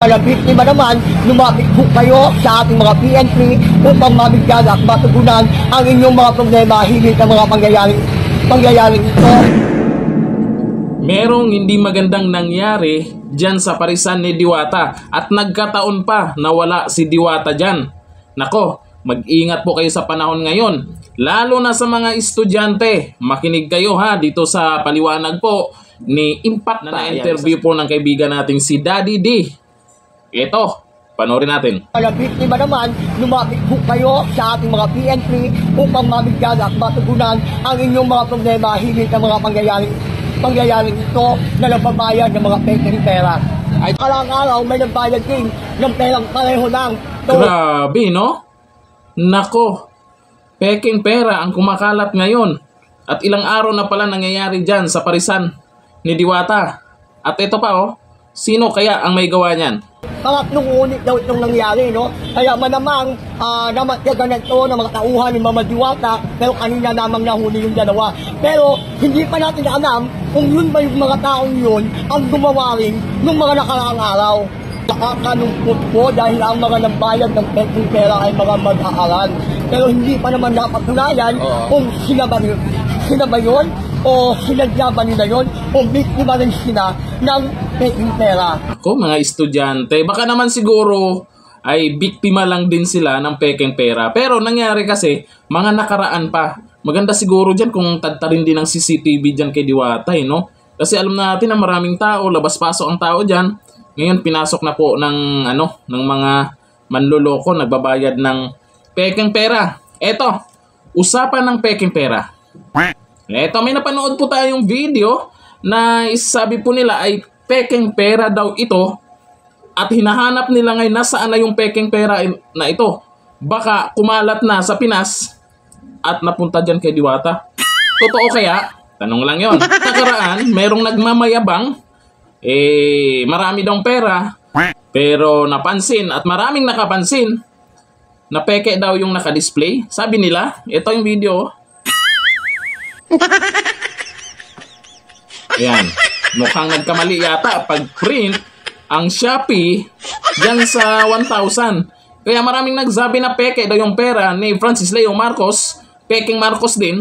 Kaya biktima naman, lumapit po kayo sa ating mga PNP upang mabigyan at matugunan ang inyong mga problema hilig ng mga pangyayaring ito. Merong hindi magandang nangyari dyan sa parisan ni Diwata at nagkataon pa na wala si Diwata dyan. Nako, mag-ingat po kayo sa panahon ngayon. Lalo na sa mga estudyante. Makinig kayo ha dito sa paliwanag po ni Impact na interview po ng kaibigan nating si Daddy D. Ito, panoorin natin. Kaya biktima naman, lumapit po kayo sa ating mga PNP upang mabigyan at matugunan ang inyong mga problema hilig ng mga pangyayaring ito na nagbabayad ng mga peking pera. Ay kalang-araw may nagbayad din ng perang pareho lang. Grabe, no? Nako, peking pera ang kumakalat ngayon. At ilang araw na pala nangyayari dyan sa parisan ni Diwata. At ito pa, oh, sino kaya ang may gawa niyan? Pangatlong unit daw itong nangyari, no? Kaya manamang namatyagan ito ng mga tauhan ni Mama Diwata, pero kanina namang nahuli yung dalawa. Pero hindi pa natin alam kung yun ba yung mga taong yun ang gumawa rin ng mga nakaraang araw. Nakakalungkot po dahil ang mga nagbayad ng peking pera ay mga mag-aaral. Pero hindi pa naman napatunayan kung sila ba yun o sinadya ba nila yun o biktima rin sila ng peking pera. Ako, mga estudyante, baka naman siguro ay biktima lang din sila ng peking pera. Pero nangyari kasi, mga nakaraan pa. Maganda siguro dyan kung tadtarin din ng CCTV dyan kay Diwata, no? Kasi alam natin na maraming tao, labas-pasok ang tao dyan. Ngayon, pinasok na po ng mga manloloko, nagbabayad ng peking pera. Eto, usapan ng peking pera. Eto, may napanood po tayong video na isabi po nila ay peking pera daw ito at hinahanap nila ngayon nasaan na yung peking pera na ito. Baka kumalat na sa Pinas at napunta dyan kay Diwata. Totoo kaya? Tanong lang yon. Nakaraan, merong nagmamayabang, marami daw pera, pero napansin at maraming nakapansin na peke daw yung nakadisplay. Sabi nila, ito yung video. Ayan, mukhang nagkamali yata pag-print ang Shopee dyan sa 1,000. Kaya maraming nagsabi na peke daw yung pera ni Francis Leo Marcos, peking Marcos din,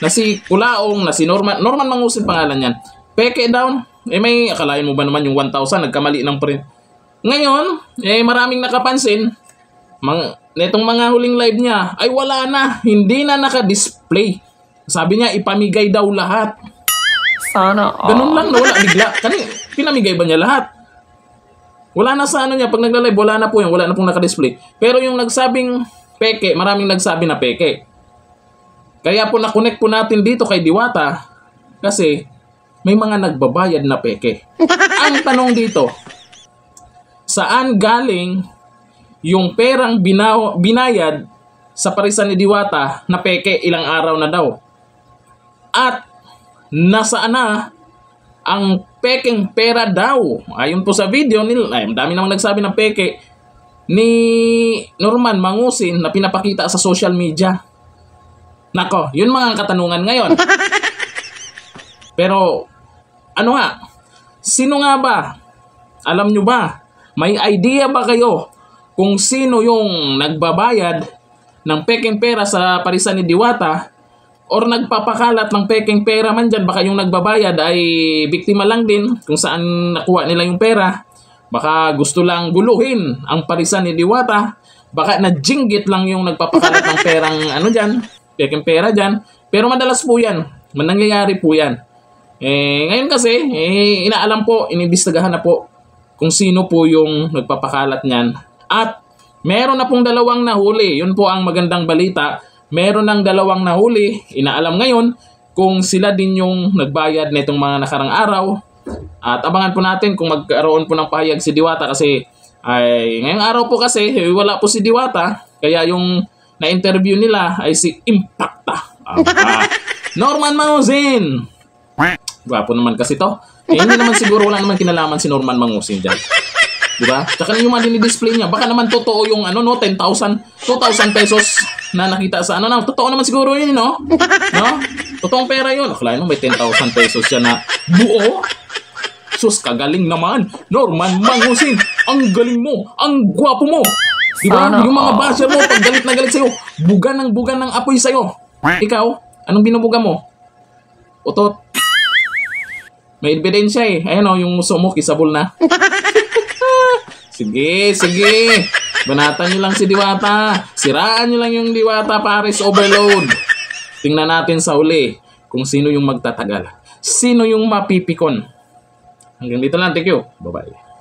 na si Kulaong, na si Norman Mangusin pangalan yan. Peke daw, may akalain mo ba naman yung 1,000, nagkamali ng print. Ngayon, maraming nakapansin, netong mga huling live niya, ay wala na, hindi na nakadisplay. Sabi niya, ipamigay daw lahat. Sana all. Ganun lang, wala bigla. Pinamigay ba niya lahat? Wala na sa niya, pag nagla-live, wala na po yun, wala na pong nakadisplay. Pero yung nagsabing peke, maraming nagsabi na peke. Kaya po na-connect po natin dito kay Diwata, kasi may mga nagbabayad na peke. Ang tanong dito, saan galing yung perang binayad sa parisan ni Diwata na peke ilang araw na daw? At nasaan na ang peking pera daw? Ayon po sa video nila, ay dami namang nagsabi ng peke ni Norman Mangusin na pinapakita sa social media. Nako, yun mga katanungan ngayon. Pero ano nga? Sino nga ba? Alam nyo ba? May idea ba kayo kung sino yung nagbabayad ng peking pera sa parisan ni Diwata? Or nagpapakalat ng peking pera man dyan, baka yung nagbabayad ay biktima lang din kung saan nakuha nila yung pera. Baka gusto lang guluhin ang parisan ni Diwata. Baka na-jinggit lang yung nagpapakalat ng perang dyan, peking pera dyan. Pero madalas po yan, nangyayari po yan. Ngayon kasi, inaalam po, inimbestigahan na po kung sino po yung nagpapakalat niyan. At meron na pong 2 nahuli. Yun po ang magandang balita. Meron ng 2 nahuli, inaalam ngayon kung sila din yung nagbayad nitong mga nakarang araw. At abangan po natin kung magkaroon po ng pahayag si Diwata kasi ngayong araw po kasi wala po si Diwata. Kaya yung na-interview nila ay si Impacta. Norman Mangusin. Gwapo naman kasi to. Hindi naman siguro wala naman kinalaman si Norman Mangusin dyan. Diba? Tsaka yung mga dinidisplay niya, baka naman totoo yung 10,000, 2,000 pesos na nakita sa totoo naman siguro yun, no? Totoong pera yun. Akalain mo may 10,000 pesos siya na buo. Sus, kagaling naman. Norman Mangusin. Ang galing mo! Ang gwapo mo! Di ba? Sana Yung mga all. basher mo, pag galit na galit sa'yo, bugan ng apoy sa'yo. Ikaw, anong binubuga mo? Utot. May ebidensya eh. Ayan o, yung muso mo, kisabol na. Sige, sige. Banatan nyo lang si Diwata. Siraan nyo lang yung Diwata Paris Overload. Tingnan natin sa uli kung sino yung magtatagal. Sino yung mapipikon. Hanggang dito lang. Thank you. Bye-bye.